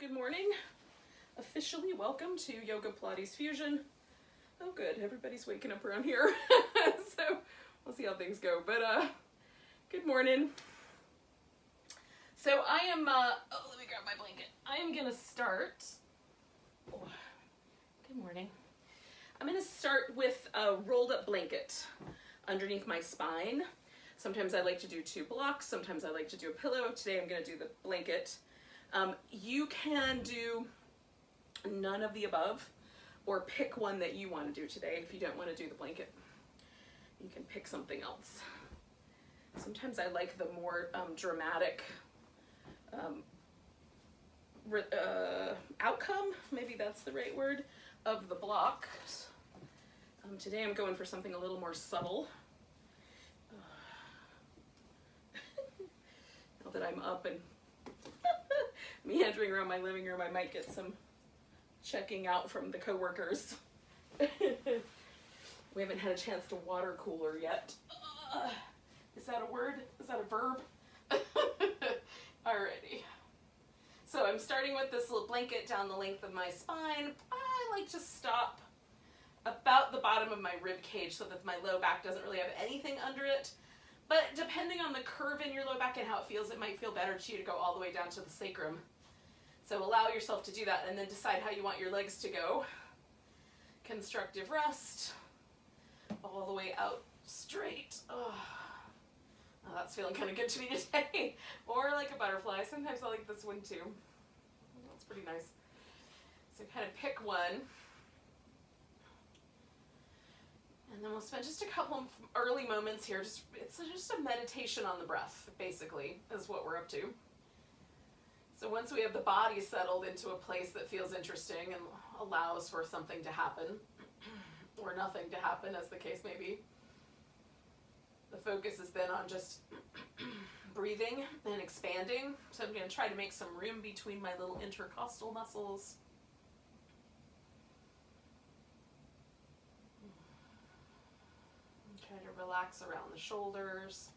good morning. Officially welcome to Yoga Pilates Fusion. Oh good, everybody's waking up around here. So we'll see how things go, but good morning. So I am, let me grab my blanket. I am gonna start, good morning. I'm gonna start with a rolled up blanket underneath my spine. Sometimes I like to do two blocks, sometimes I like to do a pillow. Today I'm gonna do the blanket. You can do none of the above or pick one that you want to do today if you don't want to do the blanket. You can pick something else. Sometimes I like the more dramatic outcome, maybe that's the right word, of the block. Today I'm going for something a little more subtle. Now that I'm up and meandering around my living room, I might get some checking out from the coworkers. We haven't had a chance to water cooler yet. Is that a word? Is that a verb? Alrighty. So I'm starting with this little blanket down the length of my spine. I like to stop about the bottom of my rib cage so that my low back doesn't really have anything under it. But depending on the curve in your low back and how it feels, it might feel better to you to go all the way down to the sacrum. So allow yourself to do that and then decide how you want your legs to go. Constructive rest, all the way out straight. Oh, that's feeling kind of good to me today. Or like a butterfly. Sometimes I like this one too. That's pretty nice. So kind of pick one. And then we'll spend just a couple of early moments here. It's just a meditation on the breath, basically, is what we're up to. So once we have the body settled into a place that feels interesting and allows for something to happen, or nothing to happen, as the case may be, the focus is then on just breathing and expanding. So I'm going to try to make some room between my little intercostal muscles. Try to relax around the shoulders.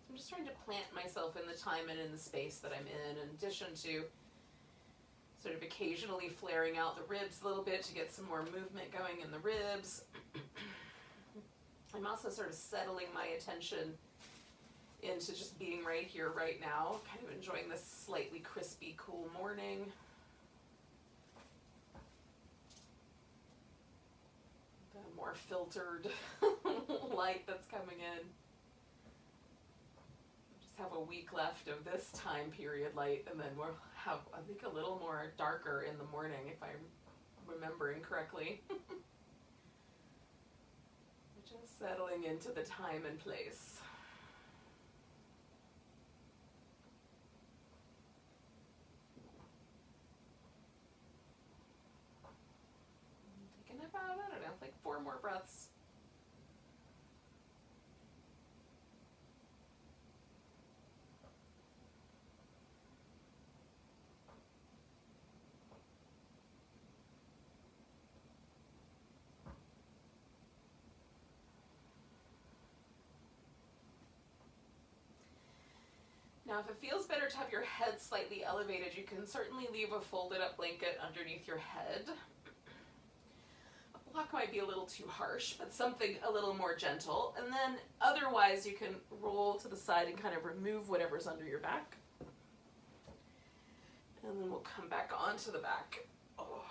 I'm just trying to plant myself in the time and in the space that I'm in addition to sort of occasionally flaring out the ribs a little bit to get some more movement going in the ribs. I'm also sort of settling my attention into just being right here, right now, kind of enjoying this slightly crispy, cool morning. The more filtered light that's coming in. Have a week left of this time period light, and then we'll have, I think, a little more darker in the morning if I'm remembering correctly. Just settling into the time and place. Taking about, I don't know, like 4 more breaths. Now, if it feels better to have your head slightly elevated, you can certainly leave a folded up blanket underneath your head. A block might be a little too harsh, but something a little more gentle. And then otherwise, you can roll to the side and kind of remove whatever's under your back. And then we'll come back onto the back. Oh.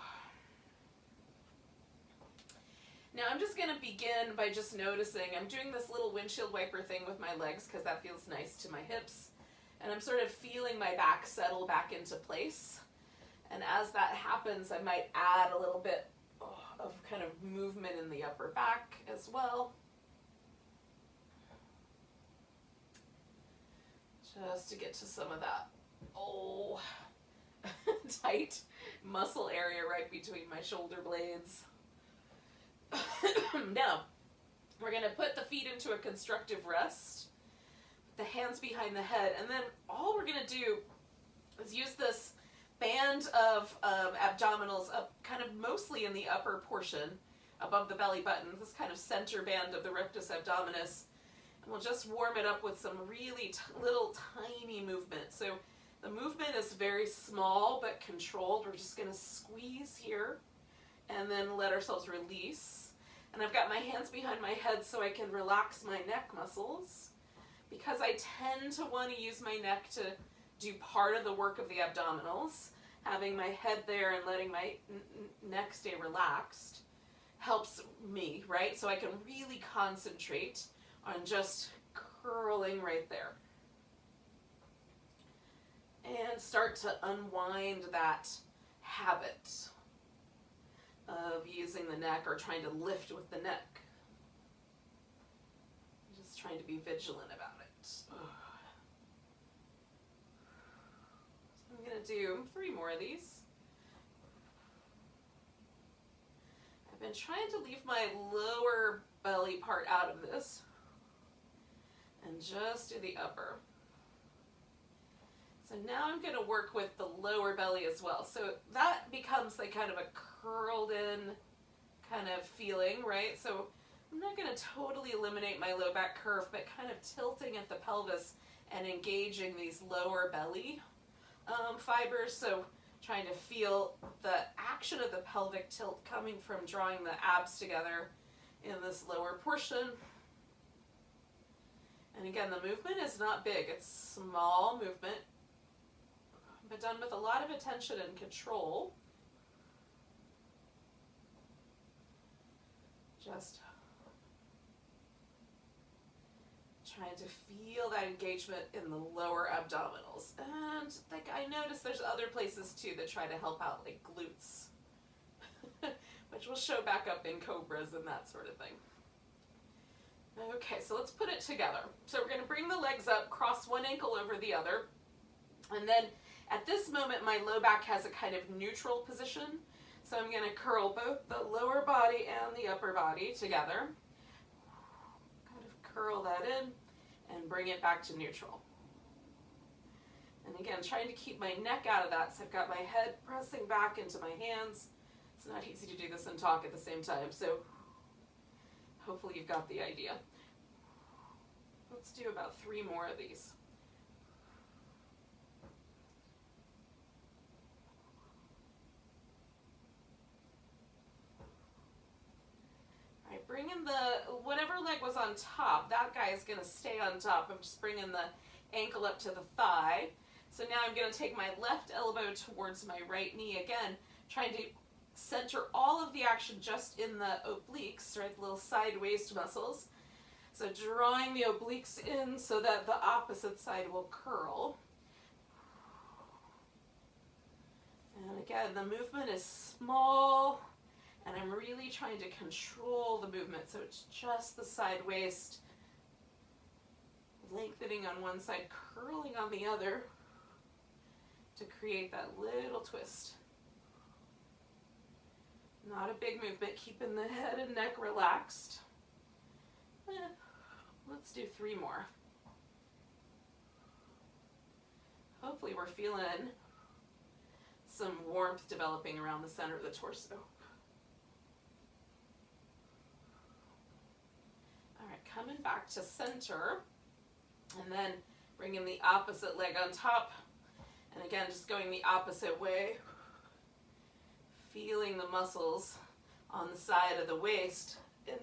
Now I'm just going to begin by just noticing, I'm doing this little windshield wiper thing with my legs because that feels nice to my hips. And I'm sort of feeling my back settle back into place. And as that happens, I might add a little bit of kind of movement in the upper back as well. just to get to some of that, tight muscle area right between my shoulder blades. Now, we're going to put the feet into a constructive rest, the hands behind the head, and then all we're going to do is use this band of abdominals up kind of mostly in the upper portion above the belly button, this kind of center band of the rectus abdominis, and we'll just warm it up with some really little tiny movements. So the movement is very small but controlled. We're just going to squeeze here and then let ourselves release. And I've got my hands behind my head so I can relax my neck muscles, because I tend to want to use my neck to do part of the work of the abdominals. Having my head there and letting my neck stay relaxed helps me, right? So I can really concentrate on just curling right there. And start to unwind that habit of using the neck or trying to lift with the neck. Just trying to be vigilant about it. So I'm going to do 3 more of these. I've been trying to leave my lower belly part out of this and just do the upper. So now I'm going to work with the lower belly as well. So that becomes like kind of a curled in kind of feeling, right? So I'm not going to totally eliminate my low back curve, but kind of tilting at the pelvis and engaging these lower belly fibers. So trying to feel the action of the pelvic tilt coming from drawing the abs together in this lower portion. And again, the movement is not big. It's small movement, but done with a lot of attention and control. Just trying to feel that engagement in the lower abdominals. And like I noticed there's other places too that try to help out, like glutes, which will show back up in cobras and that sort of thing. Okay, so let's put it together. So we're going to bring the legs up, cross one ankle over the other, and then at this moment my low back has a kind of neutral position. So I'm going to curl both the lower body and the upper body together. Kind of curl that in and bring it back to neutral. And again, trying to keep my neck out of that, so I've got my head pressing back into my hands. It's not easy to do this and talk at the same time, so hopefully you've got the idea. Let's do about 3 more of these. Bring in whatever leg was on top, that guy is going to stay on top. I'm just bringing the ankle up to the thigh. So now I'm going to take my left elbow towards my right knee again, trying to center all of the action just in the obliques, right, the little side waist muscles. So drawing the obliques in so that the opposite side will curl. And again, the movement is small, and I'm really trying to control the movement, so it's just the side waist, lengthening on one side, curling on the other to create that little twist. Not a big movement, keeping the head and neck relaxed. Let's do 3 more. Hopefully we're feeling some warmth developing around the center of the torso. Coming back to center, and then bringing the opposite leg on top, and again just going the opposite way, feeling the muscles on the side of the waist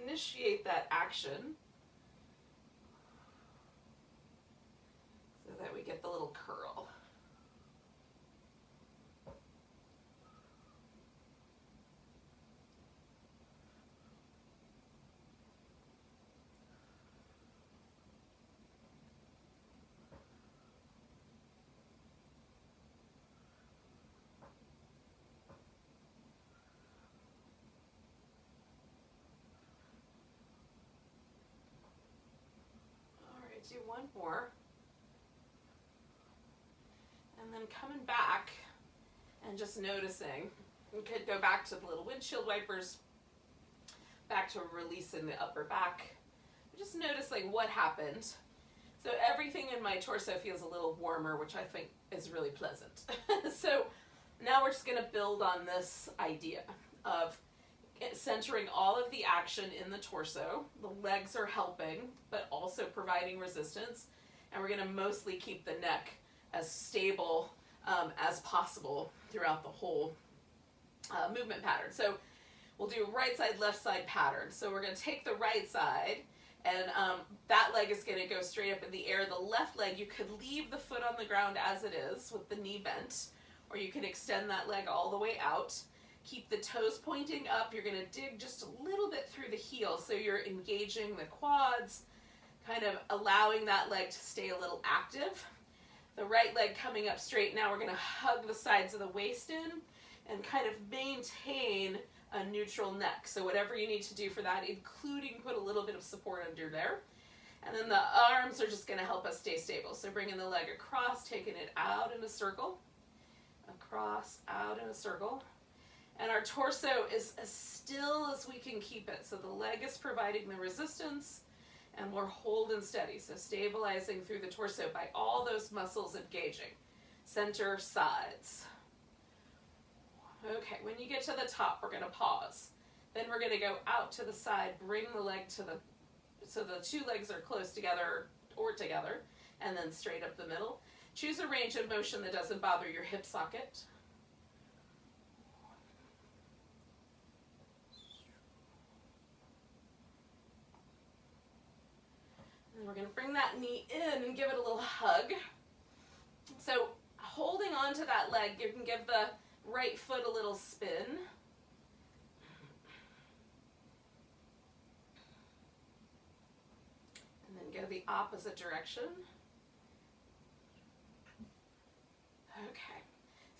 initiate that action so that we get the little curl. Do 1 more. And then coming back and just noticing. You could go back to the little windshield wipers, back to releasing the upper back. Just notice like what happened. So everything in my torso feels a little warmer, which I think is really pleasant. So now we're just going to build on this idea of centering all of the action in the torso. The legs are helping, but also providing resistance. And we're going to mostly keep the neck as stable as possible throughout the whole movement pattern. So we'll do right side, left side pattern. So we're going to take the right side, and that leg is going to go straight up in the air. The left leg, you could leave the foot on the ground as it is with the knee bent, or you can extend that leg all the way out. Keep the toes pointing up. You're going to dig just a little bit through the heel, so you're engaging the quads, kind of allowing that leg to stay a little active. The right leg coming up straight. Now we're going to hug the sides of the waist in and kind of maintain a neutral neck. So whatever you need to do for that, including put a little bit of support under there. And then the arms are just going to help us stay stable. So bringing the leg across, taking it out in a circle, across, out in a circle. And our torso is as still as we can keep it. So the leg is providing the resistance, and we're holding steady. So stabilizing through the torso by all those muscles engaging. Center, sides. Okay, when you get to the top, we're going to pause. Then we're going to go out to the side, bring the leg to the, so the two legs are close together or together, and then straight up the middle. Choose a range of motion that doesn't bother your hip socket. And we're going to bring that knee in and give it a little hug. So holding on to that leg, you can give the right foot a little spin. And then go the opposite direction. Okay.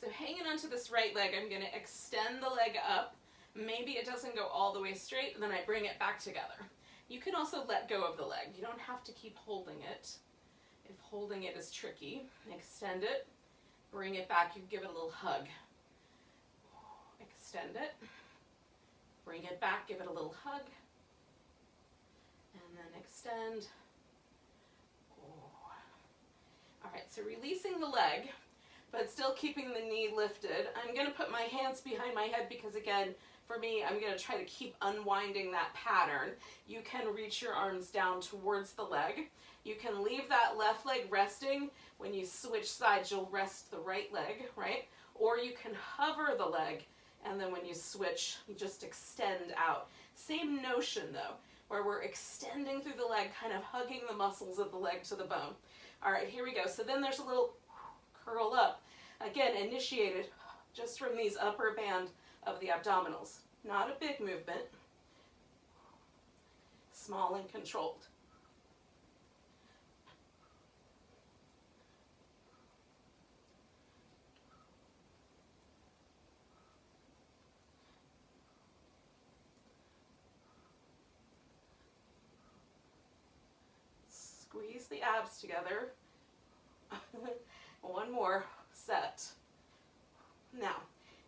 So hanging onto this right leg, I'm going to extend the leg up. Maybe it doesn't go all the way straight, and then I bring it back together. You can also let go of the leg. You don't have to keep holding it. If holding it is tricky, extend it, bring it back, you give it a little hug. Extend it, bring it back, give it a little hug, and then extend. All right, so releasing the leg, but still keeping the knee lifted. I'm going to put my hands behind my head because, again, for me, I'm going to try to keep unwinding that pattern. You can reach your arms down towards the leg. You can leave that left leg resting. When you switch sides, you'll rest the right leg, right? Or you can hover the leg, and then when you switch, you just extend out. Same notion, though, where we're extending through the leg, kind of hugging the muscles of the leg to the bone. All right, here we go. So then there's a little curl up. Again, initiated just from these upper band of the abdominals. Not a big movement. Small and controlled. Squeeze the abs together. One more set. Now,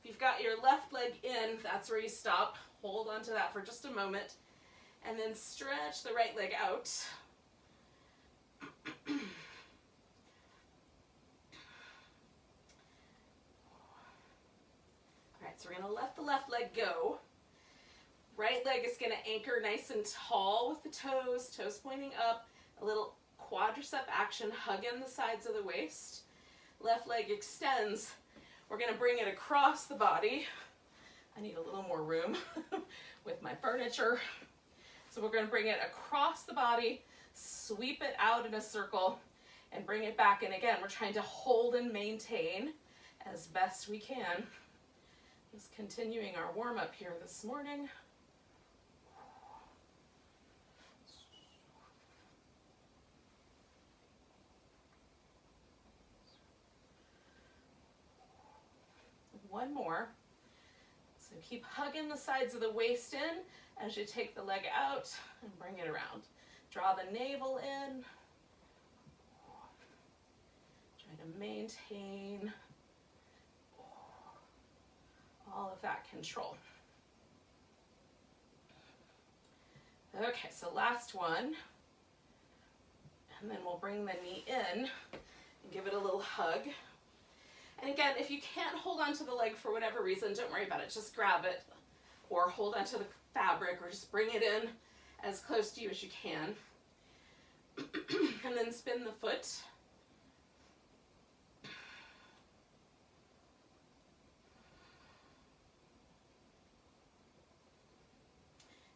if you've got your left leg in, that's where you stop. Hold on to that for just a moment. And then stretch the right leg out. All right, so we're going to let the left leg go. Right leg is going to anchor nice and tall with the toes, toes pointing up. A little quadricep action, hugging the sides of the waist. Left leg extends. We're going to bring it across the body. I need a little more room with my furniture. So we're going to bring it across the body, sweep it out in a circle, and bring it back. And again, we're trying to hold and maintain as best we can. Just continuing our warm-up here this morning. One more. So keep hugging the sides of the waist in as you take the leg out and bring it around. Draw the navel in. Try to maintain maintain all of that control. Okay, so last one. And then we'll bring the knee in and give it a little hug. And again, if you can't hold onto the leg for whatever reason, don't worry about it. Just grab it or hold onto the fabric or just bring it in as close to you as you can. And then spin the foot.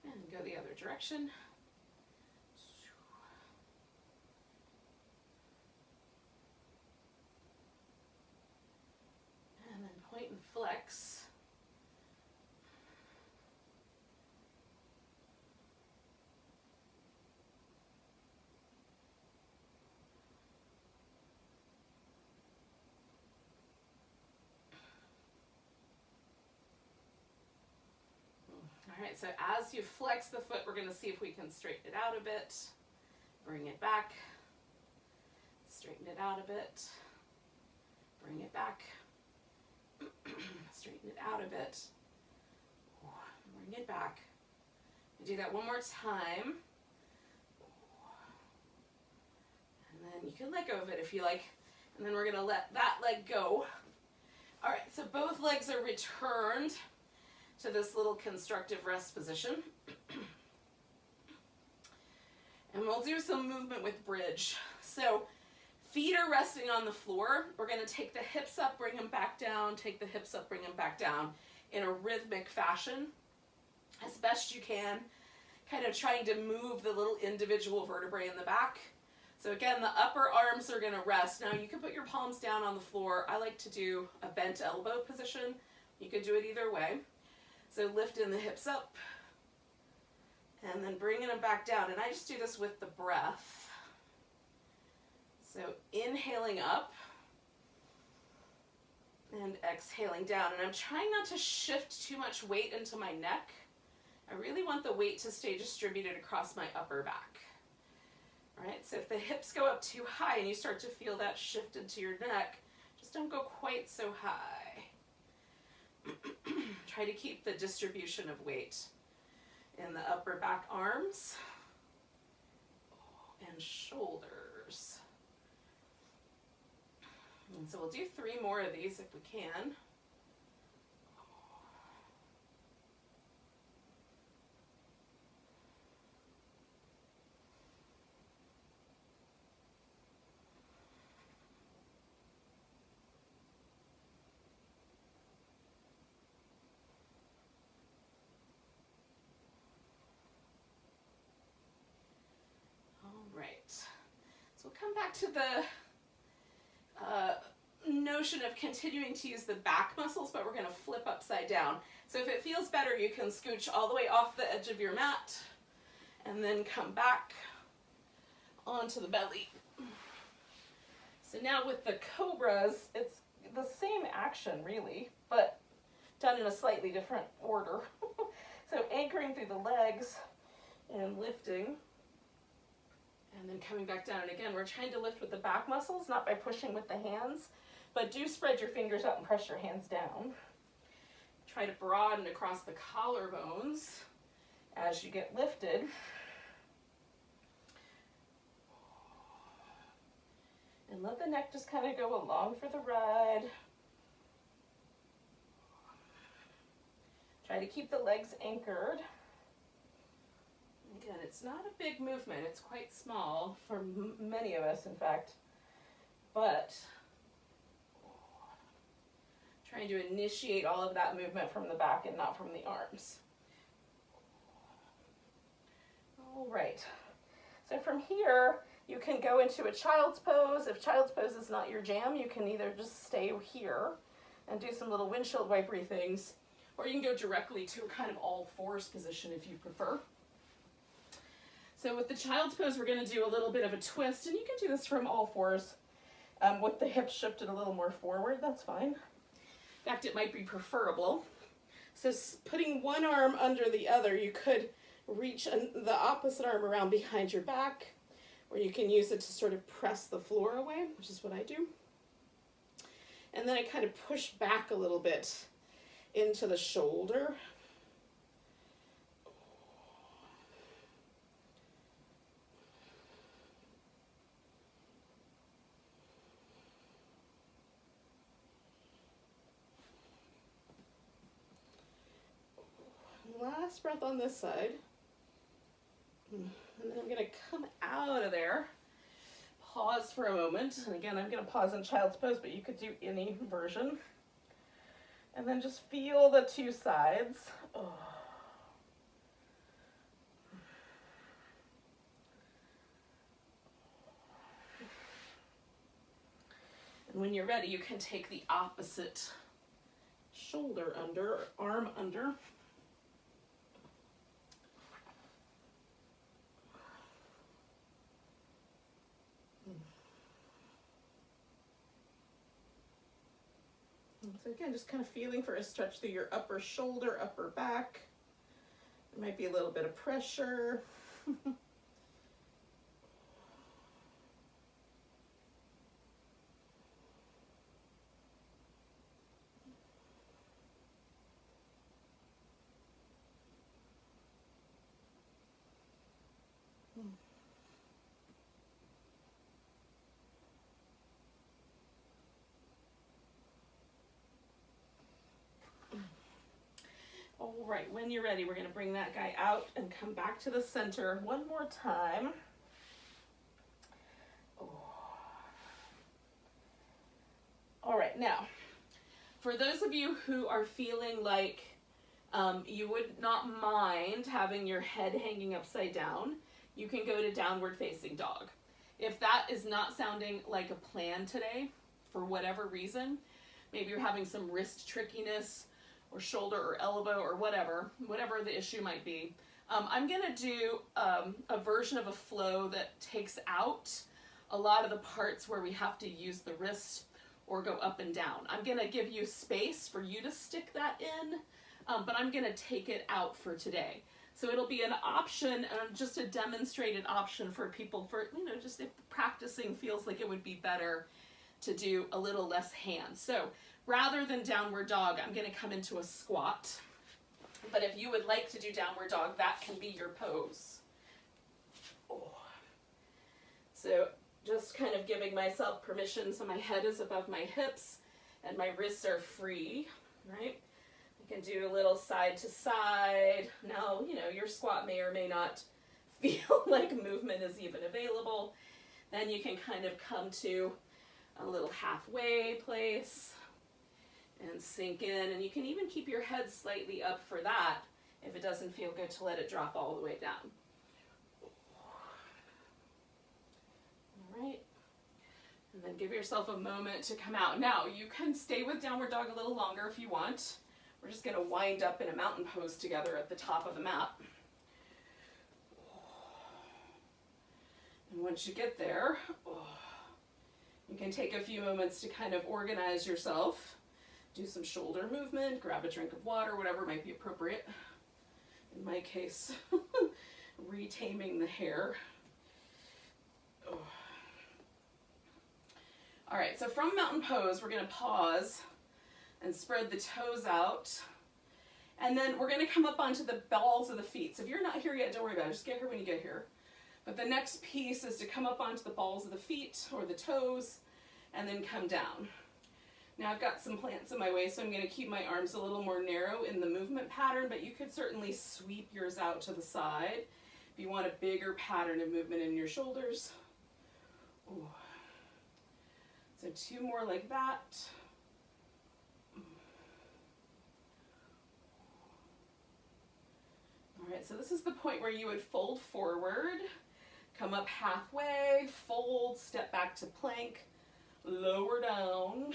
And go the other direction. And then point and flex. All right, so as you flex the foot, we're going to see if we can straighten it out a bit. Bring it back. Straighten it out a bit. Bring it back. Straighten it out a bit. Bring it back. Do that one more time. And then you can let go of it if you like. And then we're going to let that leg go. All right, so both legs are returned to this little constructive rest position. And we'll do some movement with bridge. So feet are resting on the floor. We're going to take the hips up, bring them back down, take the hips up, bring them back down in a rhythmic fashion as best you can, kind of trying to move the little individual vertebrae in the back. So again, the upper arms are going to rest. Now you can put your palms down on the floor. I like to do a bent elbow position. You could do it either way. So lifting the hips up and then bringing them back down. And I just do this with the breath. So inhaling up and exhaling down. And I'm trying not to shift too much weight into my neck. I really want the weight to stay distributed across my upper back. All right, so if the hips go up too high and you start to feel that shift into your neck, just don't go quite so high. Try to keep the distribution of weight in the upper back arms and shoulders. And so we'll do 3 more of these if we can. So we'll come back to the notion of continuing to use the back muscles, but we're going to flip upside down. So if it feels better, you can scooch all the way off the edge of your mat and then come back onto the belly. So now with the cobras, it's the same action really, but done in a slightly different order. So anchoring through the legs and lifting. And then coming back down. And again, we're trying to lift with the back muscles, not by pushing with the hands, but do spread your fingers out and press your hands down. Try to broaden across the collarbones as you get lifted. And let the neck just kind of go along for the ride. Try to keep the legs anchored. Again, it's not a big movement. It's quite small for many of us, in fact. But trying to initiate all of that movement from the back and not from the arms. All right. So from here, you can go into a child's pose. If child's pose is not your jam, you can either just stay here and do some little windshield wipery things, or you can go directly to a kind of all fours position if you prefer. So with the child's pose, we're going to do a little bit of a twist, and you can do this from all fours with the hips shifted a little more forward. That's fine. In fact, it might be preferable. So putting one arm under the other, you could reach the opposite arm around behind your back, or you can use it to sort of press the floor away, which is what I do. And then I kind of push back a little bit into the shoulder. Last breath on this side. And then I'm going to come out of there. Pause for a moment. And again, I'm going to pause in child's pose, but you could do any version. And then just feel the two sides. Oh. And when you're ready, you can take the opposite shoulder under, arm under. So again, just kind of feeling for a stretch through your upper shoulder, upper back. There might be a little bit of pressure. All right, when you're ready, we're going to bring that guy out and come back to the center one more time. Oh. All right, now, for those of you who are feeling like you would not mind having your head hanging upside down, you can go to downward facing dog. If that is not sounding like a plan today, for whatever reason, maybe you're having some wrist trickiness, or shoulder or elbow or whatever the issue might be. I'm gonna do a version of a flow that takes out a lot of the parts where we have to use the wrist or go up and down. I'm gonna give you space for you to stick that in, but I'm gonna take it out for today. So it'll be an option, just a demonstrated option for people for, you know, just if practicing feels like it would be better to do a little less hands. So rather than downward dog, I'm going to come into a squat. But if you would like to do downward dog, that can be your pose. Oh. So just kind of giving myself permission so my head is above my hips and my wrists are free, right? I can do a little side to side. Now, you know, your squat may or may not feel like movement is even available. Then you can kind of come to a little halfway place and sink in, and you can even keep your head slightly up for that if it doesn't feel good to let it drop all the way down. All right, and then give yourself a moment to come out. Now you can stay with downward dog a little longer if you want. We're just going to wind up in a mountain pose together at the top of the mat. And once you get there, you can take a few moments to kind of organize yourself. Do some shoulder movement, grab a drink of water, whatever might be appropriate. In my case, retaming the hair. Oh. All right, so from mountain pose, we're going to pause and spread the toes out. And then we're going to come up onto the balls of the feet. So if you're not here yet, don't worry about it. Just get here when you get here. But the next piece is to come up onto the balls of the feet or the toes and then come down. Now I've got some plants in my way, so I'm going to keep my arms a little more narrow in the movement pattern, but you could certainly sweep yours out to the side if you want a bigger pattern of movement in your shoulders. Ooh. So 2 more like that. All right, so this is the point where you would fold forward, come up halfway, fold, step back to plank, lower down,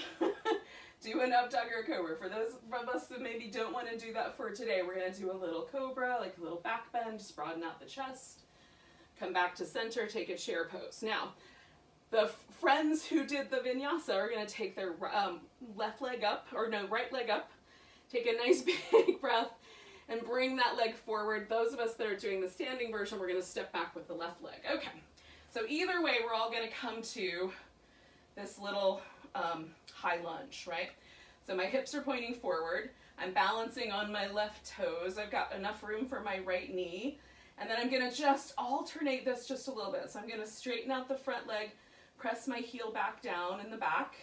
do an up dog or a cobra. For those of us that maybe don't want to do that for today, we're going to do a little cobra, like a little back bend, just broaden out the chest, come back to center, take a chair pose. Now, the friends who did the vinyasa are going to take their right leg up, take a nice big breath, and bring that leg forward. Those of us that are doing the standing version, we're going to step back with the left leg. Okay, so either way, we're all going to come to this little high lunge, right? So my hips are pointing forward. I'm balancing on my left toes. I've got enough room for my right knee. And then I'm gonna just alternate this just a little bit. So I'm gonna straighten out the front leg, press my heel back down in the back.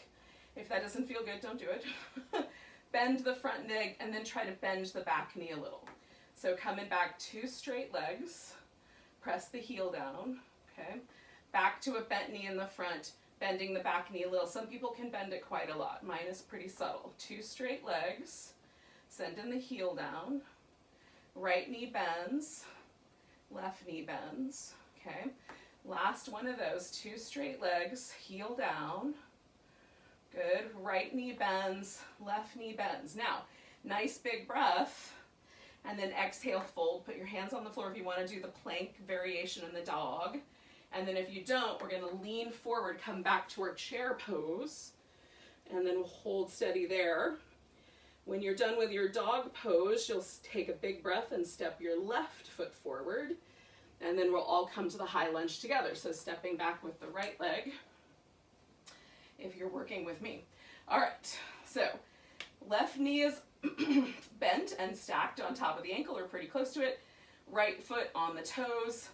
If that doesn't feel good, don't do it. Bend the front leg and then try to bend the back knee a little. So coming back, 2 straight legs, press the heel down, okay? Back to a bent knee in the front, bending the back knee a little. Some people can bend it quite a lot. Mine is pretty subtle. 2 straight legs, sending the heel down. Right knee bends, left knee bends, okay? Last one of those, 2 straight legs, heel down. Good, right knee bends, left knee bends. Now, nice big breath, and then exhale, fold. Put your hands on the floor if you want to do the plank variation in the dog. And then if you don't, we're going to lean forward, come back to our chair pose, and then we'll hold steady there. When you're done with your dog pose, you'll take a big breath and step your left foot forward, and then we'll all come to the high lunge together. So stepping back with the right leg, if you're working with me. All right, so left knee is bent and stacked on top of the ankle or pretty close to it. Right foot on the toes.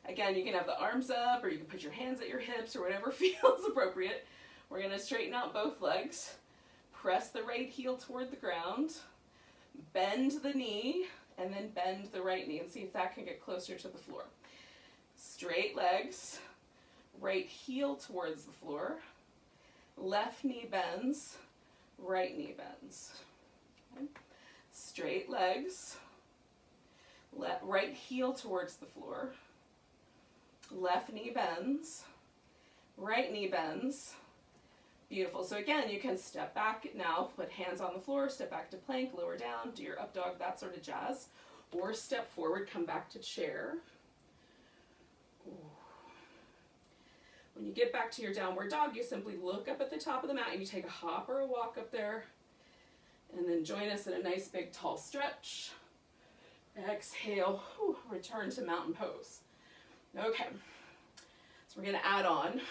Again, you can have the arms up or you can put your hands at your hips or whatever feels appropriate. We're gonna straighten out both legs. Press the right heel toward the ground. Bend the knee and then bend the right knee and see if that can get closer to the floor. Straight legs, right heel towards the floor. Left knee bends, right knee bends. Okay. Straight legs, right heel towards the floor. Left knee bends, right knee bends. Beautiful. So again, you can step back now, put hands on the floor, step back to plank, lower down, do your up dog, that sort of jazz. Or step forward, come back to chair. Ooh. When you get back to your downward dog, you simply look up at the top of the mat and you take a hop or a walk up there. And then join us in a nice big tall stretch. Exhale, return to mountain pose. Okay, so we're gonna add on.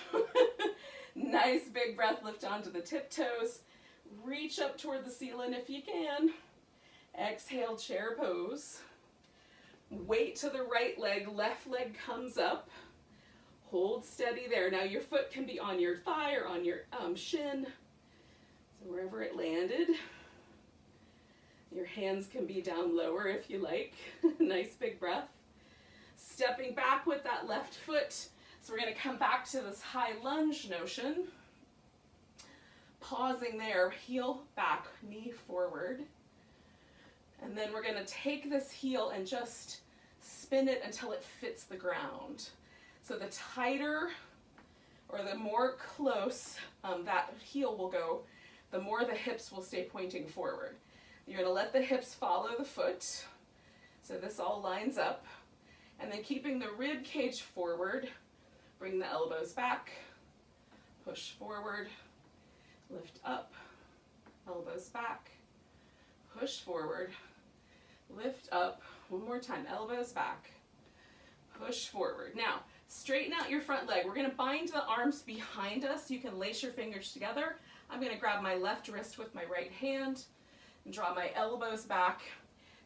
Nice big breath, lift onto the tiptoes. Reach up toward the ceiling if you can. Exhale, chair pose. Weight to the right leg, left leg comes up. Hold steady there. Now your foot can be on your thigh or on your shin. So wherever it landed. Your hands can be down lower if you like. Nice big breath. Stepping back with that left foot. So we're going to come back to this high lunge notion. Pausing there, heel back, knee forward. And then we're going to take this heel and just spin it until it fits the ground. So the tighter or the more close that heel will go, the more the hips will stay pointing forward. You're going to let the hips follow the foot. So this all lines up. And then keeping the rib cage forward, bring the elbows back, push forward, lift up, elbows back, push forward, lift up. One more time, elbows back, push forward. Now, straighten out your front leg. We're gonna bind the arms behind us. You can lace your fingers together. I'm gonna grab my left wrist with my right hand and draw my elbows back.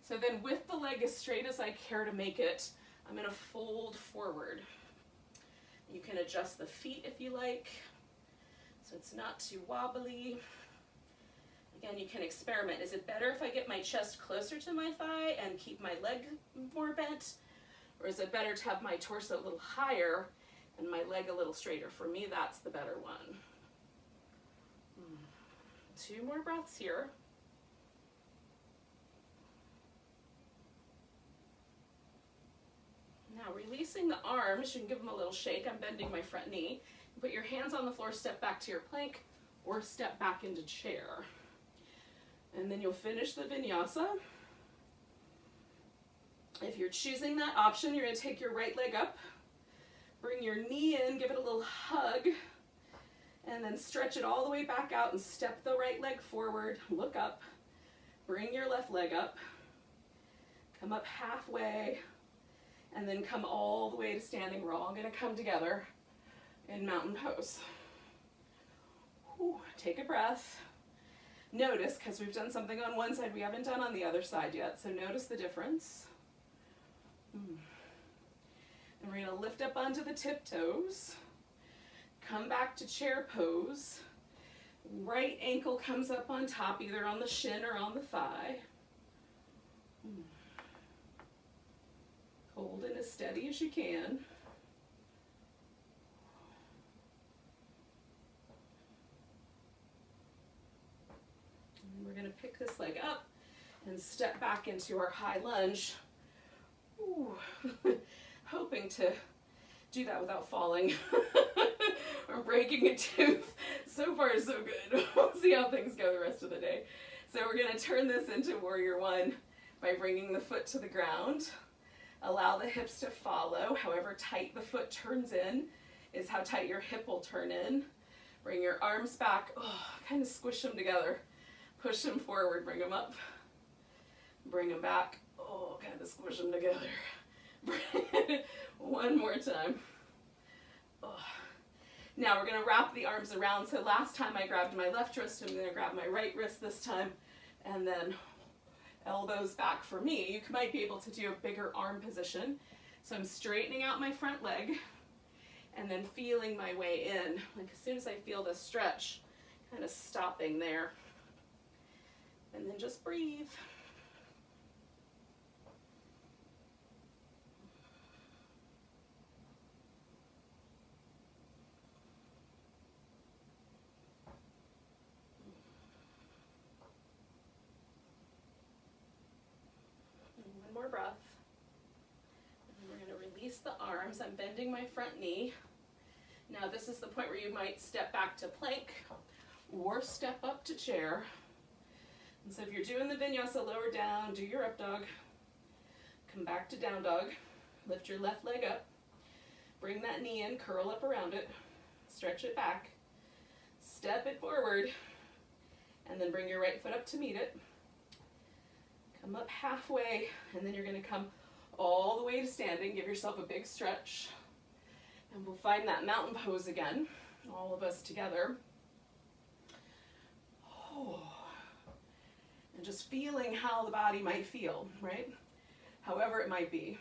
So then with the leg as straight as I care to make it, I'm gonna fold forward. You can adjust the feet if you like, so it's not too wobbly. Again, you can experiment. Is it better if I get my chest closer to my thigh and keep my leg more bent? Or is it better to have my torso a little higher and my leg a little straighter? For me, that's the better one. 2 more breaths here. Now releasing the arms, you can give them a little shake. I'm bending my front knee. Put your hands on the floor, step back to your plank, or step back into chair. And then you'll finish the vinyasa. If you're choosing that option, you're going to take your right leg up, bring your knee in, give it a little hug, and then stretch it all the way back out and step the right leg forward, look up, bring your left leg up, come up halfway, and then come all the way to standing. We're all going to come together in mountain pose. Ooh, take a breath. Notice, because we've done something on one side we haven't done on the other side yet, so notice the difference. And we're going to lift up onto the tiptoes. Come back to chair pose. Right ankle comes up on top, either on the shin or on the thigh. Hold it as steady as you can. And we're going to pick this leg up and step back into our high lunge. Ooh. Hoping to do that without falling or breaking a tooth. So far, so good. We'll see how things go the rest of the day. So we're going to turn this into Warrior One by bringing the foot to the ground. Allow the hips to follow. However tight the foot turns in is how tight your hip will turn in. Bring your arms back. Oh, kind of squish them together. Push them forward. Bring them up. Bring them back. Oh, kind of squish them together. One more time. Oh. Now we're going to wrap the arms around. So last time I grabbed my left wrist, I'm going to grab my right wrist this time, and then elbows back for me. You might be able to do a bigger arm position. So I'm straightening out my front leg and then feeling my way in. Like as soon as I feel the stretch, kind of stopping there. And then just breathe. More breath. And we're going to release the arms. I'm bending my front knee. Now this is the point where you might step back to plank or step up to chair. And so if you're doing the vinyasa lower down, do your up dog. Come back to down dog. Lift your left leg up. Bring that knee in, curl up around it. Stretch it back. Step it forward. And then bring your right foot up to meet it. Come up halfway, and then you're going to come all the way to standing. Give yourself a big stretch. And we'll find that mountain pose again, all of us together. Oh. And just feeling how the body might feel, right? However it might be.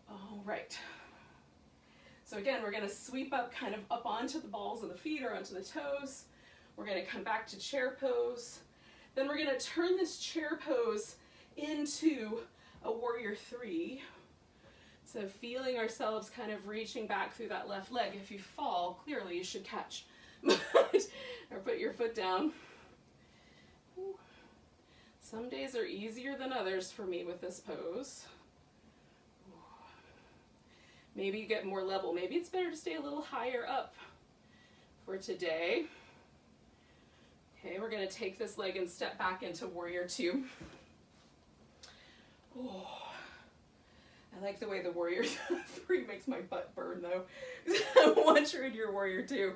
All right. So again, we're going to sweep up kind of up onto the balls of the feet or onto the toes. We're going to come back to chair pose. Then we're going to turn this chair pose into a Warrior Three. So feeling ourselves kind of reaching back through that left leg. If you fall, clearly you should catch. Or put your foot down. Some days are easier than others for me with this pose. Maybe you get more level. Maybe it's better to stay a little higher up for today. Okay, we're going to take this leg and step back into Warrior Two. Oh, I like the way the Warrior Three makes my butt burn though. Once you're in your Warrior Two,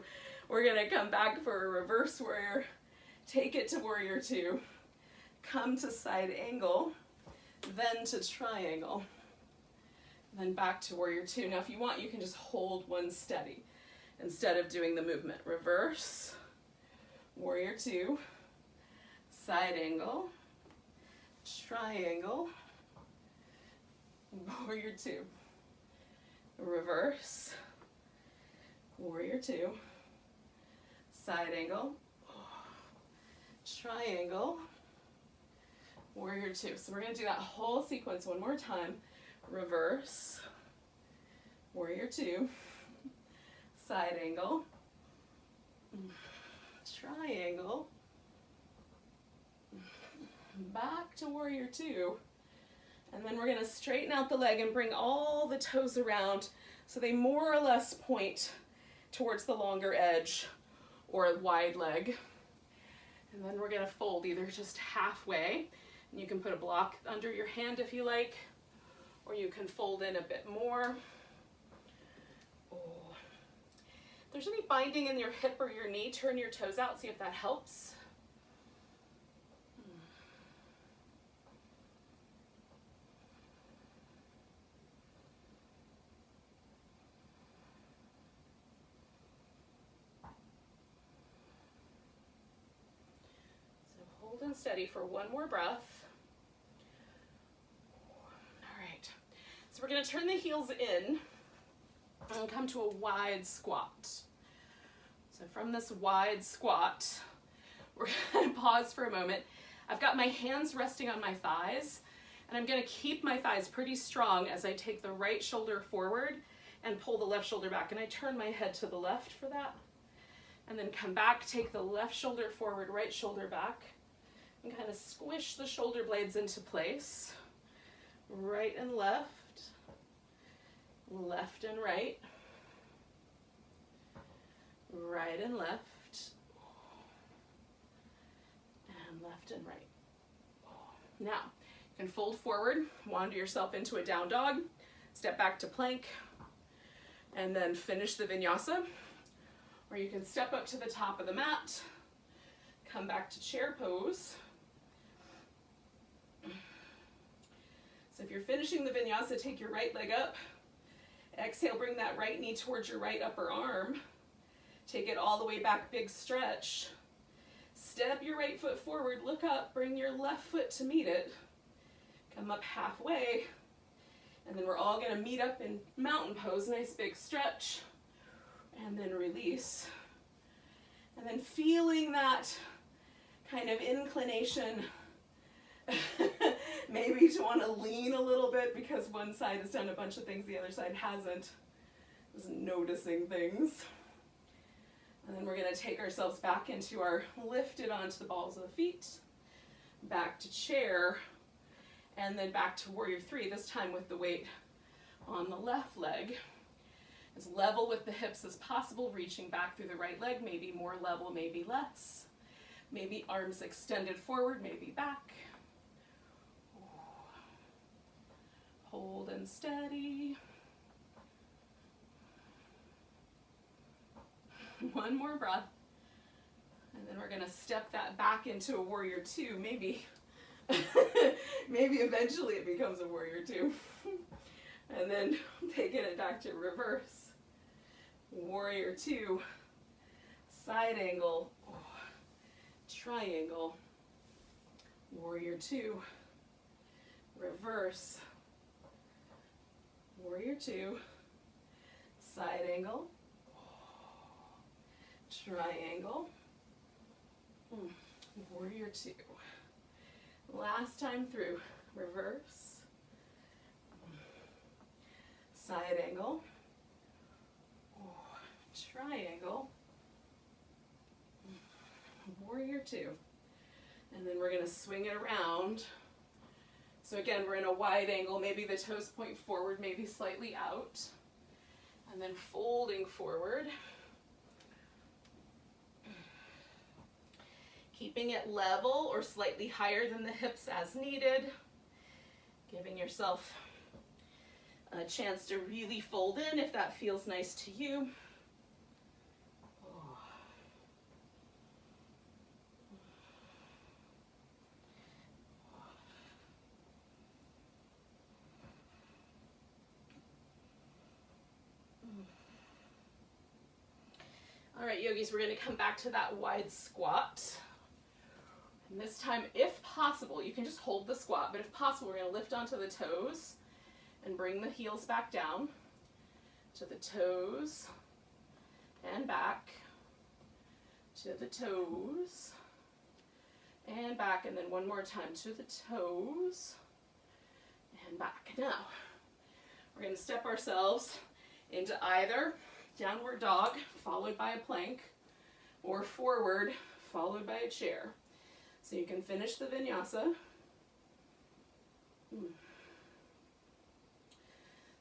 we're going to come back for a reverse warrior. Take it to Warrior Two. Come to side angle, then to triangle, then back to Warrior Two. Now if you want, you can just hold one steady instead of doing the movement. Reverse. Warrior Two, side angle, triangle, Warrior Two, reverse, Warrior Two, side angle, triangle, Warrior Two. So we're going to do that whole sequence one more time. Reverse, Warrior Two, side angle, triangle, back to Warrior Two, and then we're going to straighten out the leg and bring all the toes around so they more or less point towards the longer edge or a wide leg. And then we're going to fold either just halfway, and you can put a block under your hand if you like, or you can fold in a bit more. If there's any binding in your hip or your knee, turn your toes out, see if that helps. Hold and steady for one more breath. All right, so we're gonna turn the heels in and come to a wide squat. So from this wide squat, we're gonna pause for a moment. I've got my hands resting on my thighs, and I'm gonna keep my thighs pretty strong as I take the right shoulder forward and pull the left shoulder back. And I turn my head to the left for that. And then come back, take the left shoulder forward, right shoulder back, and kind of squish the shoulder blades into place. Right and left, left and right, right and left, and left and right. Now, you can fold forward, wander yourself into a down dog, step back to plank, and then finish the vinyasa. Or you can step up to the top of the mat, come back to chair pose. So if you're finishing the vinyasa, take your right leg up. Exhale, bring that right knee towards your right upper arm. Take it all the way back, big stretch. Step your right foot forward, look up, bring your left foot to meet it. Come up halfway, and then we're all gonna meet up in mountain pose, nice big stretch, and then release. And then feeling that kind of inclination, maybe to want to lean a little bit because one side has done a bunch of things the other side hasn't. Just noticing things. And then we're going to take ourselves back into our lifted onto the balls of the feet, back to chair, and then back to warrior three, this time with the weight on the left leg. As level with the hips as possible, reaching back through the right leg, maybe more level, maybe less. Maybe arms extended forward, maybe back. Hold and steady. One more breath. And then we're gonna step that back into a warrior two. Maybe, maybe eventually it becomes a warrior two. And then taking it back to reverse. Warrior two, side angle, triangle, warrior two, reverse, warrior two, side angle, triangle, warrior two. Last time through, reverse, side angle, triangle, warrior two. And then we're going to swing it around. So again, we're in a wide angle, maybe the toes point forward, maybe slightly out. And then folding forward. Keeping it level or slightly higher than the hips as needed. Giving yourself a chance to really fold in if that feels nice to you. All right, yogis, we're going to come back to that wide squat. And this time, if possible, you can just hold the squat, but if possible, we're going to lift onto the toes and bring the heels back down to the toes and back to the toes and back, and then one more time to the toes and back. Now, we're going to step ourselves into either downward dog followed by a plank or forward followed by a chair. So you can finish the vinyasa.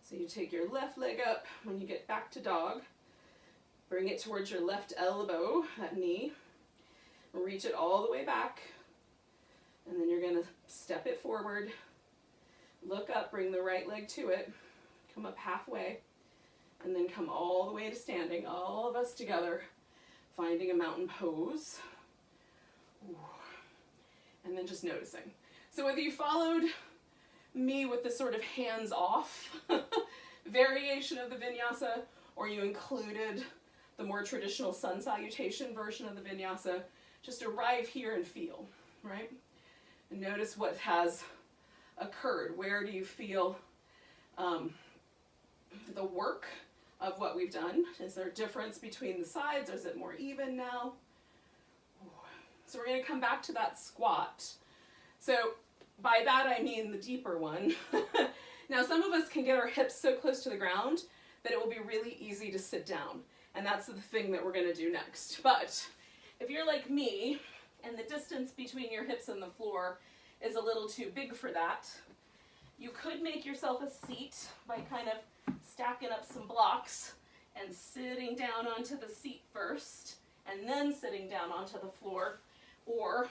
So you take your left leg up when you get back to dog. Bring it towards your left elbow, that knee. Reach it all the way back. And then you're going to step it forward. Look up, bring the right leg to it. Come up halfway. And then come all the way to standing, all of us together, finding a mountain pose. Ooh. And then just noticing. So whether you followed me with the sort of hands-off variation of the vinyasa, or you included the more traditional sun salutation version of the vinyasa, just arrive here and feel. right? And notice what has occurred. Where do you feel the work of what we've done? Is there a difference between the sides, or is it more even now? So we're going to come back to that squat. So by that I mean the deeper one. Now some of us can get our hips so close to the ground that it will be really easy to sit down. And that's the thing that we're going to do next. But if you're like me and the distance between your hips and the floor is a little too big for that, you could make yourself a seat by kind of stacking up some blocks and sitting down onto the seat first and then sitting down onto the floor. Or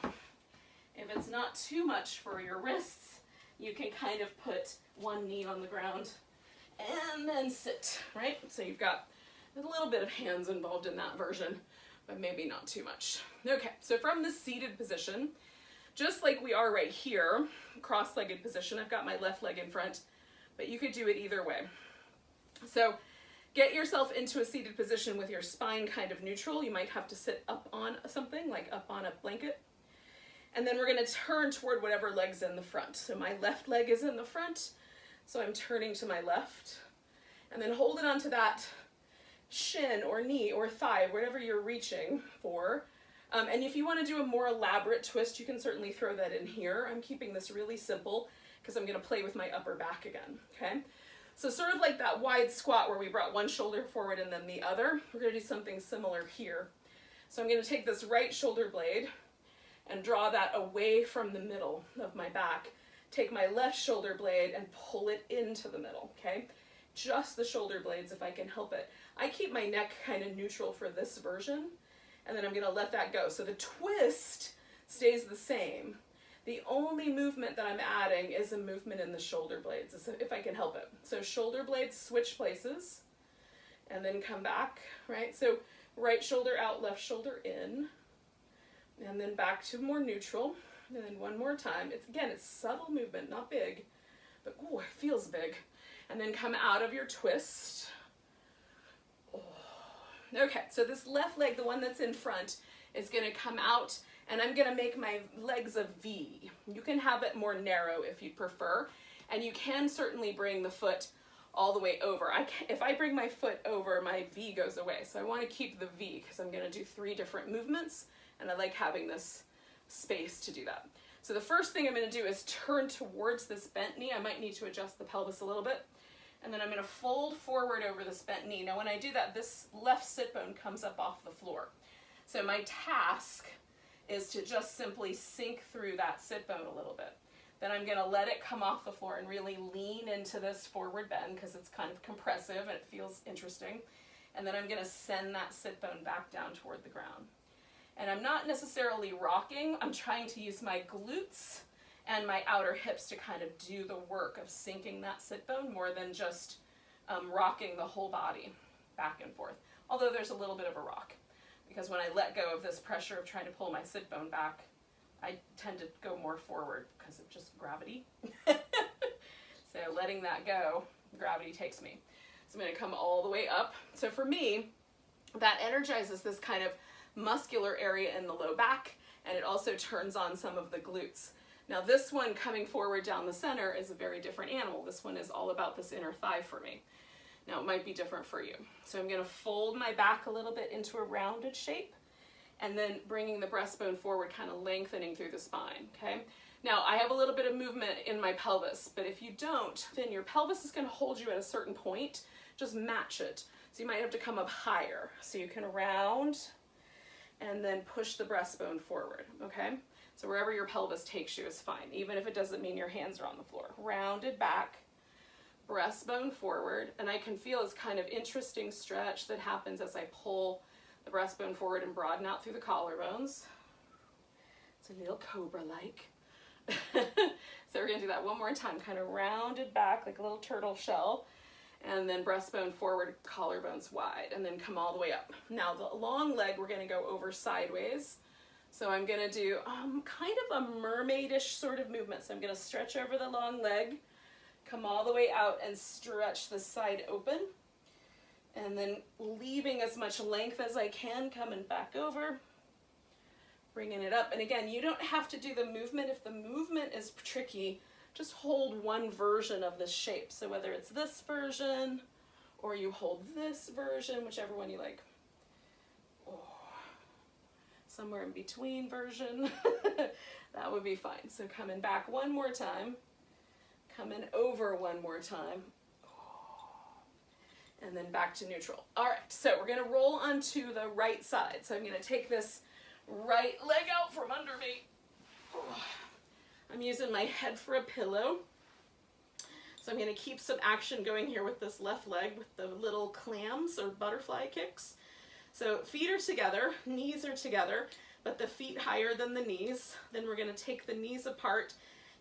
if it's not too much for your wrists, you can kind of put one knee on the ground and then sit, right? So you've got a little bit of hands involved in that version, but maybe not too much. Okay, so from the seated position, just like we are right here, cross-legged position, I've got my left leg in front, but you could do it either way. So get yourself into a seated position with your spine kind of neutral. You might have to sit up on something, like up on a blanket. And then we're going to turn toward whatever leg's in the front. So my left leg is in the front, so I'm turning to my left. And then hold it onto that shin or knee or thigh, whatever you're reaching for. And if you want to do a more elaborate twist, you can certainly throw that in here. I'm keeping this really simple because I'm going to play with my upper back again, okay? So sort of like that wide squat where we brought one shoulder forward and then the other, we're going to do something similar here. So I'm going to take this right shoulder blade and draw that away from the middle of my back. Take my left shoulder blade and pull it into the middle, okay? Just the shoulder blades if I can help it. I keep my neck kind of neutral for this version, and then I'm going to let that go. So the twist stays the same. The only movement that I'm adding is a movement in the shoulder blades, if I can help it. So shoulder blades switch places, and then come back, right? So right shoulder out, left shoulder in, and then back to more neutral, and then one more time. It's subtle movement, not big, but ooh, it feels big. And then come out of your twist. Oh. Okay, so this left leg, the one that's in front, is going to come out, and I'm going to make my legs a V. You can have it more narrow if you prefer, and you can certainly bring the foot all the way over. If I bring my foot over, my V goes away. So I want to keep the V because I'm going to do 3 different movements, and I like having this space to do that. So the first thing I'm going to do is turn towards this bent knee. I might need to adjust the pelvis a little bit. And then I'm going to fold forward over this bent knee. Now when I do that, this left sit bone comes up off the floor. So my task is to just simply sink through that sit bone a little bit. Then I'm going to let it come off the floor and really lean into this forward bend because it's kind of compressive and it feels interesting. And then I'm going to send that sit bone back down toward the ground. And I'm not necessarily rocking. I'm trying to use my glutes and my outer hips to kind of do the work of sinking that sit bone more than just rocking the whole body back and forth. Although there's a little bit of a rock, because when I let go of this pressure of trying to pull my sit bone back, I tend to go more forward because of just gravity. So letting that go, gravity takes me. So I'm going to come all the way up. So for me, that energizes this kind of muscular area in the low back, and it also turns on some of the glutes. Now this one coming forward down the center is a very different animal. This one is all about this inner thigh for me. Now it might be different for you. So I'm going to fold my back a little bit into a rounded shape, and then bringing the breastbone forward, kind of lengthening through the spine, okay? Now I have a little bit of movement in my pelvis, but if you don't, then your pelvis is going to hold you at a certain point. Just match it. So you might have to come up higher. So you can round and then push the breastbone forward, okay? So wherever your pelvis takes you is fine, even if it doesn't mean your hands are on the floor. Rounded back, breastbone forward, and I can feel this kind of interesting stretch that happens as I pull the breastbone forward and broaden out through the collarbones. It's a little cobra-like. So we're gonna do that one more time, kind of rounded back like a little turtle shell, and then breastbone forward, collarbones wide, and then come all the way up. Now the long leg, we're gonna go over sideways. So I'm gonna do kind of a mermaidish sort of movement. So I'm gonna stretch over the long leg, come all the way out and stretch the side open, and then leaving as much length as I can, coming back over, Bringing it up. And again, you don't have to do the movement. If the movement is tricky, just hold one version of this shape. So whether it's this version or you hold this version, whichever one you like. Oh, somewhere in between version. That would be fine. So coming back one more time. Coming over one more time. And then back to neutral. All right, so we're gonna roll onto the right side. So I'm gonna take this right leg out from under me. I'm using my head for a pillow. So I'm gonna keep some action going here with this left leg with the little clams or butterfly kicks. So feet are together, knees are together, but the feet higher than the knees. Then we're gonna take the knees apart.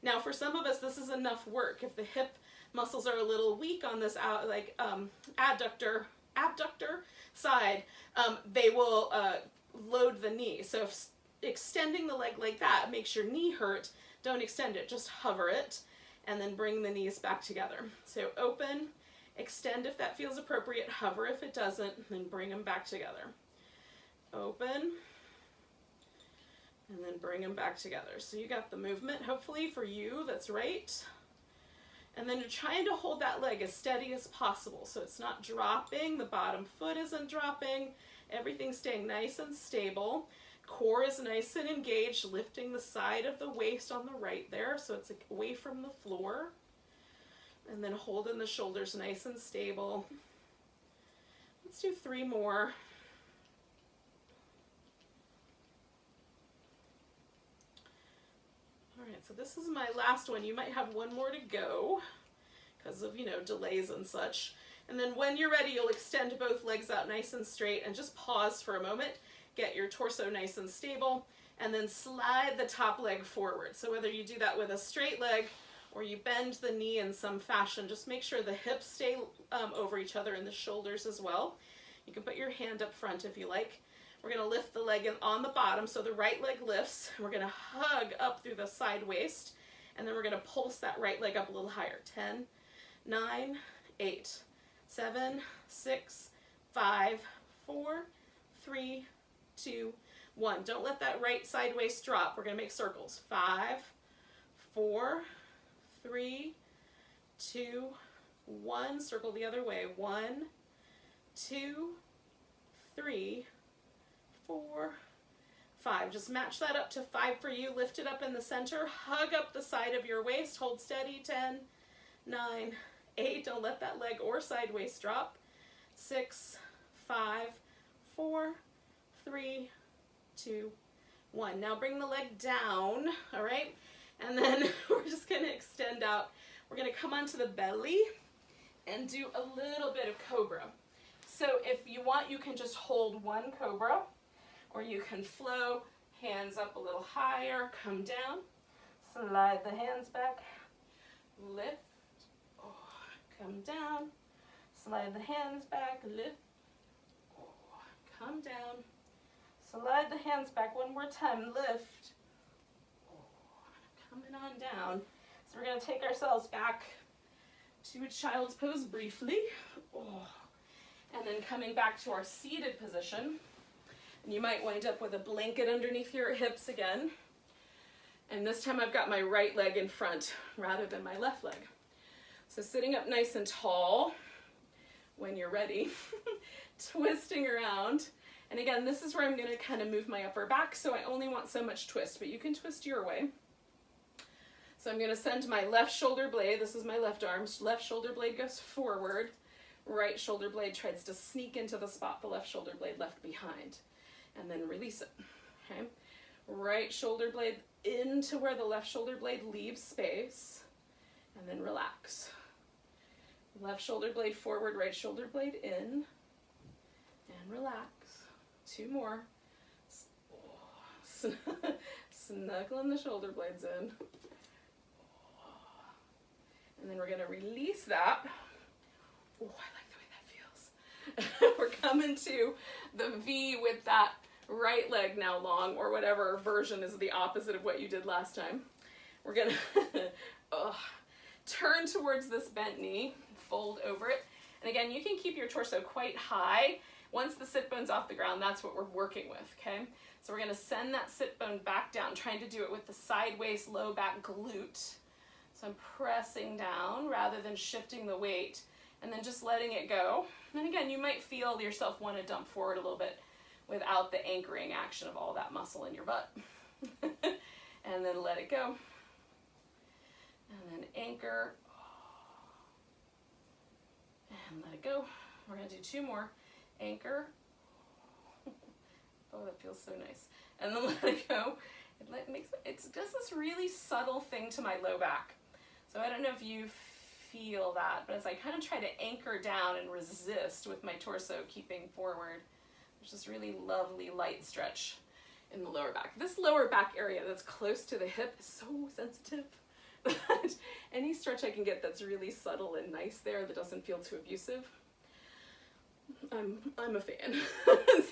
Now for some of us, this is enough work. If the hip muscles are a little weak on this abductor side, they will load the knee. So if extending the leg like that makes your knee hurt, don't extend it, just hover it, and then bring the knees back together. So open, extend if that feels appropriate, hover if it doesn't, then bring them back together. Open, and then bring them back together. So you got the movement, hopefully for you, that's right. And then you're trying to hold that leg as steady as possible so it's not dropping, the bottom foot isn't dropping, everything's staying nice and stable. Core is nice and engaged, lifting the side of the waist on the right there so it's away from the floor. And then holding the shoulders nice and stable. Let's do 3 more. All right, so this is my last one. You might have one more to go because of, delays and such. And then when you're ready, you'll extend both legs out nice and straight and just pause for a moment. Get your torso nice and stable, and then slide the top leg forward. So whether you do that with a straight leg or you bend the knee in some fashion, just make sure the hips stay over each other and the shoulders as well. You can put your hand up front if you like. We're going to lift the leg on the bottom, so the right leg lifts. We're going to hug up through the side waist, and then we're going to pulse that right leg up a little higher. 10, 9, 8, 7, 6, 5, 4, 3, 2, 1. Don't let that right side waist drop. We're going to make circles. 5, 4, 3, 2, 1. Circle the other way. 1, 2, 3, 4, 5. Just match that up to 5 for you. Lift it up in the center. Hug up the side of your waist. Hold steady. 10, 9, 8. Don't let that leg or side waist drop. 6, 5, 4, 3, 2, 1. Now bring the leg down, all right? And then we're just going to extend out. We're going to come onto the belly and do a little bit of cobra. So if you want, you can just hold one cobra, or you can flow, hands up a little higher, come down, slide the hands back, lift, come down, slide the hands back, lift, come down, slide the hands back one more time, lift, coming on down. So we're going to take ourselves back to a child's pose briefly, and then coming back to our seated position. And you might wind up with a blanket underneath your hips again. And this time I've got my right leg in front rather than my left leg. So sitting up nice and tall when you're ready, twisting around. And again, this is where I'm going to kind of move my upper back, so I only want so much twist, but you can twist your way. So I'm going to send my left shoulder blade, this is my left arm, left shoulder blade goes forward, right shoulder blade tries to sneak into the spot the left shoulder blade left behind, and then release it, okay? Right shoulder blade into where the left shoulder blade leaves space, and then relax. Left shoulder blade forward, right shoulder blade in, and relax. 2 more. Snuggling the shoulder blades in. And then we're going to release that. Oh, I like the way that feels. We're coming to the V with that right leg now long, or whatever version is the opposite of what you did last time. We're going to turn towards this bent knee, fold over it. And again, you can keep your torso quite high, Once the sit bone's off the ground, that's what we're working with, okay? So we're gonna send that sit bone back down, trying to do it with the side waist, low back glute. So I'm pressing down rather than shifting the weight, and then just letting it go. And again, you might feel yourself want to dump forward a little bit without the anchoring action of all that muscle in your butt. And then let it go. And then anchor. And let it go. We're gonna do 2 more. Anchor. Oh, that feels so nice. And then let it go. It does this really subtle thing to my low back. So I don't know if you feel that, but as I kind of try to anchor down and resist with my torso keeping forward, there's this really lovely light stretch in the lower back. This lower back area that's close to the hip is so sensitive. Any stretch I can get that's really subtle and nice there that doesn't feel too abusive, I'm a fan.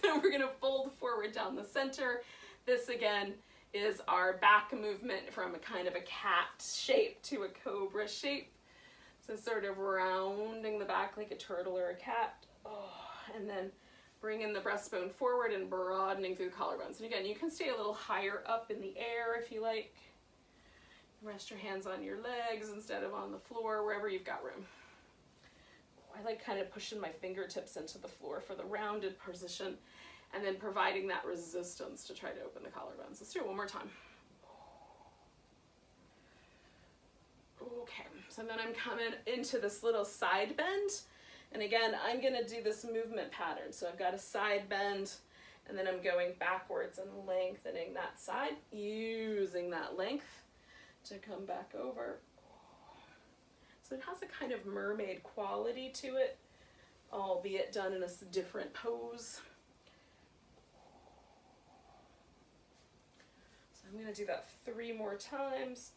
So we're gonna fold forward down the center. This again is our back movement from a kind of a cat shape to a cobra shape. So sort of rounding the back like a turtle or a cat. Oh, and then bringing the breastbone forward and broadening through the collarbones. And again, you can stay a little higher up in the air if you like. Rest your hands on your legs instead of on the floor, wherever you've got room. I like kind of pushing my fingertips into the floor for the rounded position, and then providing that resistance to try to open the collarbones. Let's do it one more time. Okay, so then I'm coming into this little side bend. And again, I'm gonna do this movement pattern. So I've got a side bend, and then I'm going backwards and lengthening that side, using that length to come back over. So it has a kind of mermaid quality to it, albeit done in a different pose. So I'm gonna do that 3 more times.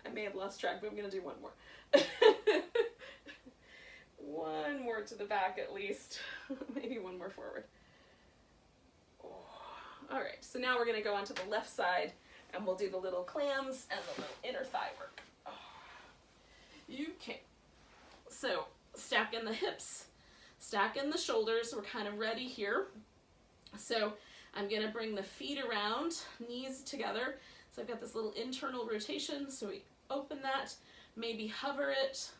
I may have lost track, but I'm gonna do 1 more. 1 more to the back at least. Maybe 1 more forward. Oh. All right, so now we're gonna go onto the left side, and we'll do the little clams and the little inner thigh work. Oh. Okay, so stack in the hips, stack in the shoulders. We're kind of ready here. So I'm gonna bring the feet around, knees together. So I've got this little internal rotation, so we open that, maybe hover it,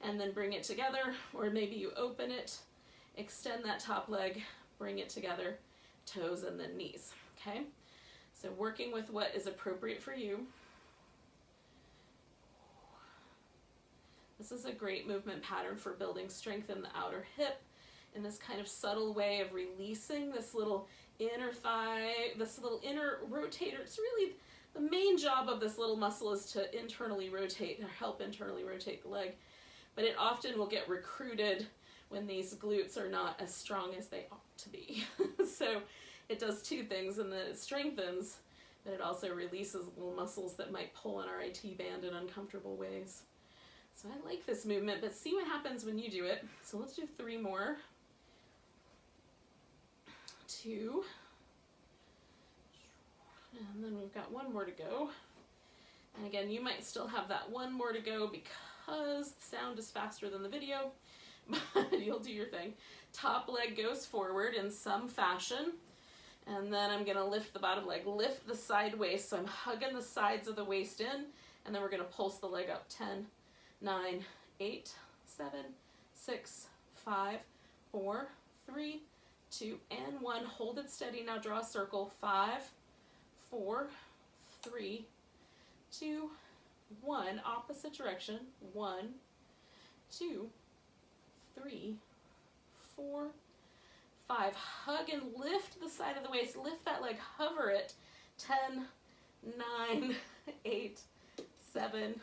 and then bring it together, or maybe you open it, extend that top leg, bring it together, toes and then knees, okay? So working with what is appropriate for you. This is a great movement pattern for building strength in the outer hip, in this kind of subtle way of releasing this little inner thigh, this little inner rotator. It's really the main job of this little muscle is to internally rotate, or help internally rotate the leg. But it often will get recruited when these glutes are not as strong as they ought to be. So it does 2 things, and then it strengthens, but it also releases little muscles that might pull on our IT band in uncomfortable ways. So I like this movement, but see what happens when you do it. So let's do 3 more. 2. And then we've got 1 more to go. And again, you might still have that 1 more to go because the sound is faster than the video, but you'll do your thing. Top leg goes forward in some fashion, and then I'm gonna lift the bottom leg, lift the side waist, so I'm hugging the sides of the waist in, and then we're gonna pulse the leg up. 10, 9, 8, 7, 6, 5, 4, 3, 2, and 1. Hold it steady. Now draw a circle. 5, 4, 3, 2, 1. Opposite direction. 1, 2, 3, 4, 5. Hug and lift the side of the waist. Lift that leg. Hover it. 10, 9, 8, 7,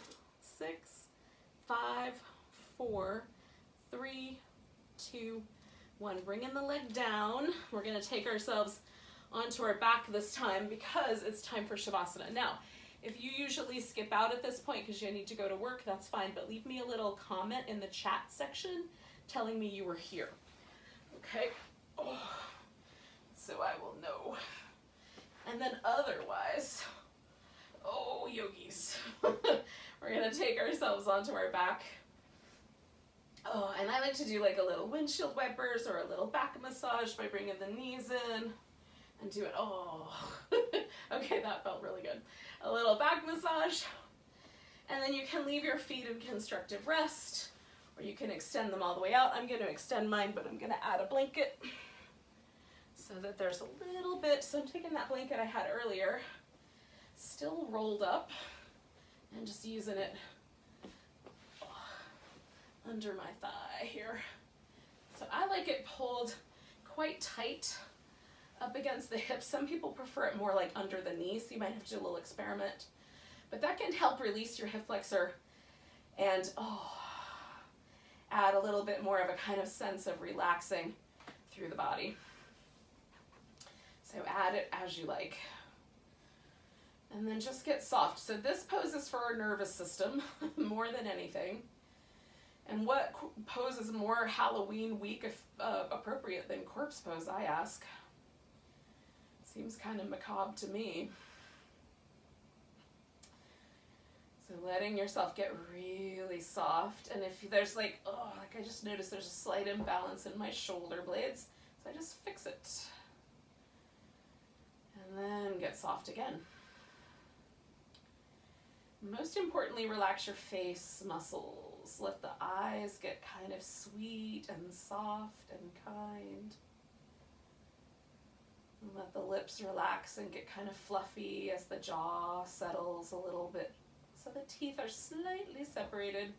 6, 5, 4, 3, 2, 1. Bringing the leg down. We're going to take ourselves onto our back this time because it's time for Shavasana. Now, if you usually skip out at this point because you need to go to work, that's fine, but leave me a little comment in the chat section telling me you were here. Okay? Oh, so I will know. And then otherwise, oh, yogis, we're gonna take ourselves onto our back. Oh, and I like to do like a little windshield wipers or a little back massage by bringing the knees in and do it. Oh, okay, that felt really good. A little back massage. And then you can leave your feet in constructive rest, or you can extend them all the way out. I'm going to extend mine, but I'm going to add a blanket so that there's a little bit. So I'm taking that blanket I had earlier, still rolled up, and just using it under my thigh here. So I like it pulled quite tight up against the hips. Some people prefer it more like under the knee, so you might have to do a little experiment. But that can help release your hip flexor and add a little bit more of a kind of sense of relaxing through the body. So add it as you like. And then just get soft. So this pose is for our nervous system more than anything. And what pose is more Halloween week appropriate than corpse pose, I ask? Seems kind of macabre to me. So letting yourself get really soft. And if there's like I just noticed there's a slight imbalance in my shoulder blades, so I just fix it. And then get soft again. Most importantly, relax your face muscles. Let the eyes get kind of sweet and soft and kind. And let the lips relax and get kind of fluffy as the jaw settles a little bit, so the teeth are slightly separated.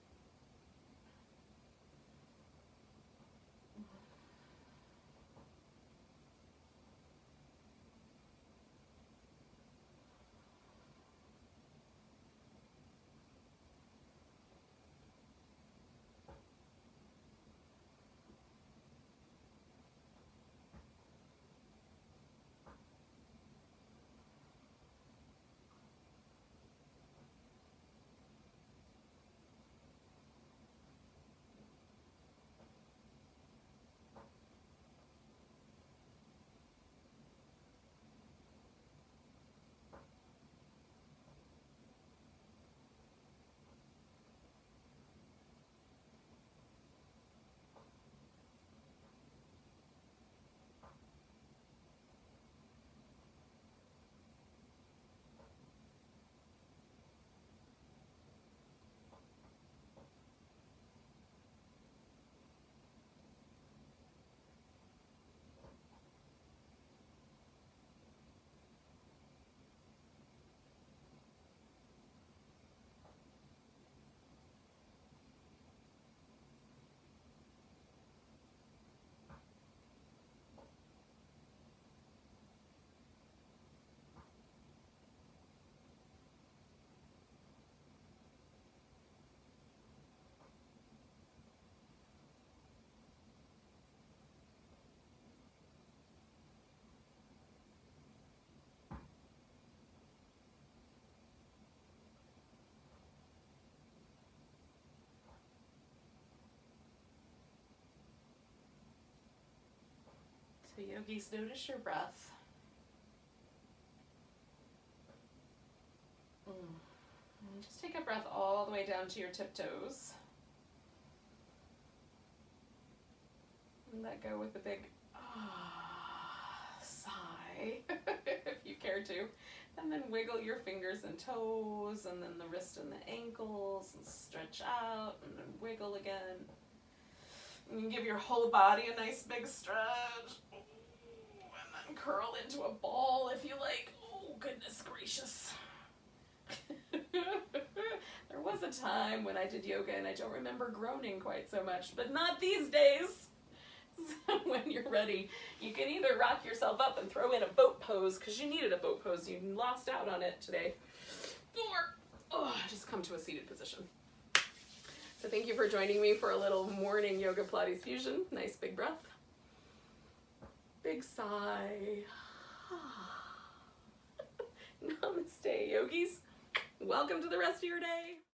So yogis, notice your breath. And just take a breath all the way down to your tiptoes. And let go with a big sigh, if you care to. And then wiggle your fingers and toes, and then the wrist and the ankles, and stretch out, and then wiggle again. You can give your whole body a nice big stretch. And then curl into a ball if you like. Oh, goodness gracious. There was a time when I did yoga and I don't remember groaning quite so much, but not these days. So when you're ready, you can either rock yourself up and throw in a boat pose, because you needed a boat pose, you lost out on it today, or just come to a seated position. So thank you for joining me for a little morning yoga Pilates fusion. Nice big breath. Big sigh. Namaste, yogis. Welcome to the rest of your day.